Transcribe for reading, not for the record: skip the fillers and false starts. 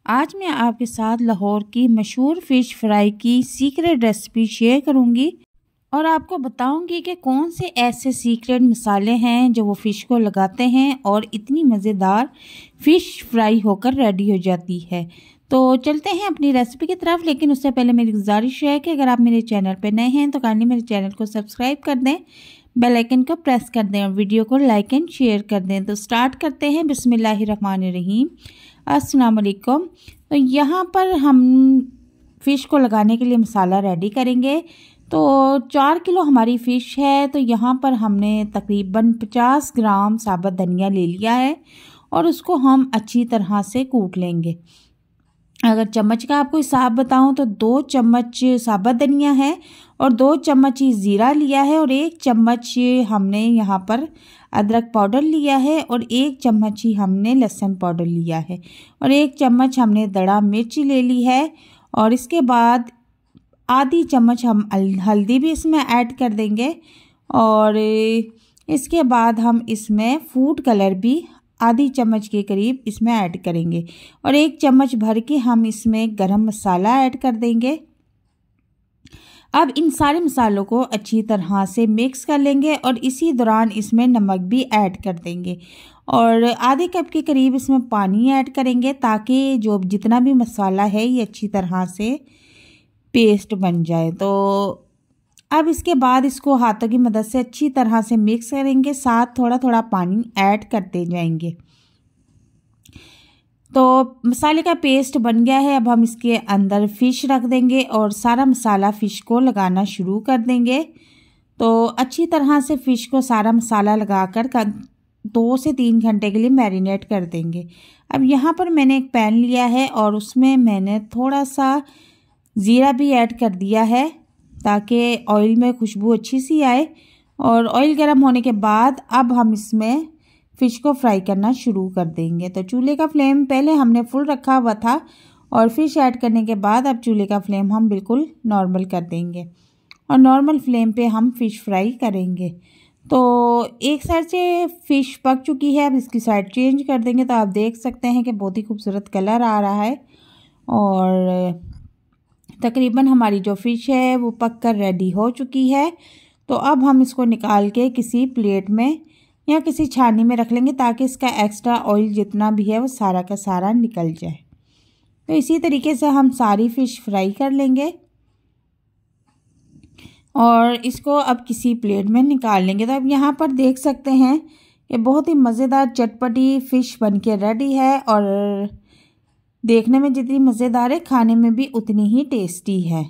आज मैं आपके साथ लाहौर की मशहूर फ़िश फ्राई की सीक्रेट रेसिपी शेयर करूंगी और आपको बताऊंगी कि कौन से ऐसे सीक्रेट मसाले हैं जो वो फ़िश को लगाते हैं और इतनी मज़ेदार फ़िश फ्राई होकर रेडी हो जाती है। तो चलते हैं अपनी रेसिपी की तरफ, लेकिन उससे पहले मेरी गुजारिश है कि अगर आप मेरे चैनल पर नए हैं तो काइंडली मेरे चैनल को सब्सक्राइब कर दें, बेल आइकन को प्रेस कर दें और वीडियो को लाइक एंड शेयर कर दें। तो स्टार्ट करते हैं। बिस्मिल्लाहिर्रहमानिर्रहीम। अस्सलाम वालेकुम। तो यहाँ पर हम फ़िश को लगाने के लिए मसाला रेडी करेंगे। तो 4 किलो हमारी फ़िश है, तो यहाँ पर हमने तकरीबन 50 ग्राम साबुत धनिया ले लिया है और उसको हम अच्छी तरह से कूट लेंगे। अगर चम्मच का आपको हिसाब बताऊं तो 2 चम्मच साबुत धनिया है और 2 चम्मच ही ज़ीरा लिया है और 1 चम्मच हमने यहाँ पर अदरक पाउडर लिया है और 1 चम्मच ही हमने लहसुन पाउडर लिया है और 1 चम्मच हमने दड़ा मिर्ची ले ली है। और इसके बाद आधी चम्मच हम हल्दी भी इसमें ऐड कर देंगे और इसके बाद हम इसमें फूड कलर भी आधी चम्मच के करीब इसमें ऐड करेंगे और 1 चम्मच भर के हम इसमें गरम मसाला ऐड कर देंगे। अब इन सारे मसालों को अच्छी तरह से मिक्स कर लेंगे और इसी दौरान इसमें नमक भी ऐड कर देंगे और आधे कप के करीब इसमें पानी ऐड करेंगे ताकि जो जितना भी मसाला है ये अच्छी तरह से पेस्ट बन जाए। तो अब इसके बाद इसको हाथों की मदद से अच्छी तरह से मिक्स करेंगे, साथ थोड़ा थोड़ा पानी ऐड करते जाएंगे। तो मसाले का पेस्ट बन गया है। अब हम इसके अंदर फ़िश रख देंगे और सारा मसाला फ़िश को लगाना शुरू कर देंगे। तो अच्छी तरह से फ़िश को सारा मसाला लगाकर 2 से 3 घंटे के लिए मैरिनेट कर देंगे। अब यहाँ पर मैंने एक पैन लिया है और उसमें मैंने थोड़ा सा ज़ीरा भी ऐड कर दिया है ताकि ऑयल में खुशबू अच्छी सी आए। और ऑयल गर्म होने के बाद अब हम इसमें फ़िश को फ्राई करना शुरू कर देंगे। तो चूल्हे का फ्लेम पहले हमने फुल रखा हुआ था और फ़िश ऐड करने के बाद अब चूल्हे का फ्लेम हम बिल्कुल नॉर्मल कर देंगे और नॉर्मल फ्लेम पे हम फ़िश फ्राई करेंगे। तो एक साइड से फ़िश पक चुकी है, अब इसकी साइड चेंज कर देंगे। तो आप देख सकते हैं कि बहुत ही खूबसूरत कलर आ रहा है और तकरीबन हमारी जो फ़िश है वो पक कर रेडी हो चुकी है। तो अब हम इसको निकाल के किसी प्लेट में या किसी छानी में रख लेंगे ताकि इसका एक्स्ट्रा ऑयल जितना भी है वो सारा का सारा निकल जाए। तो इसी तरीके से हम सारी फ़िश फ्राई कर लेंगे और इसको अब किसी प्लेट में निकाल लेंगे। तो अब यहाँ पर देख सकते हैं कि बहुत ही मज़ेदार चटपटी फ़िश बनके रेडी है और देखने में जितनी मज़ेदार है खाने में भी उतनी ही टेस्टी है।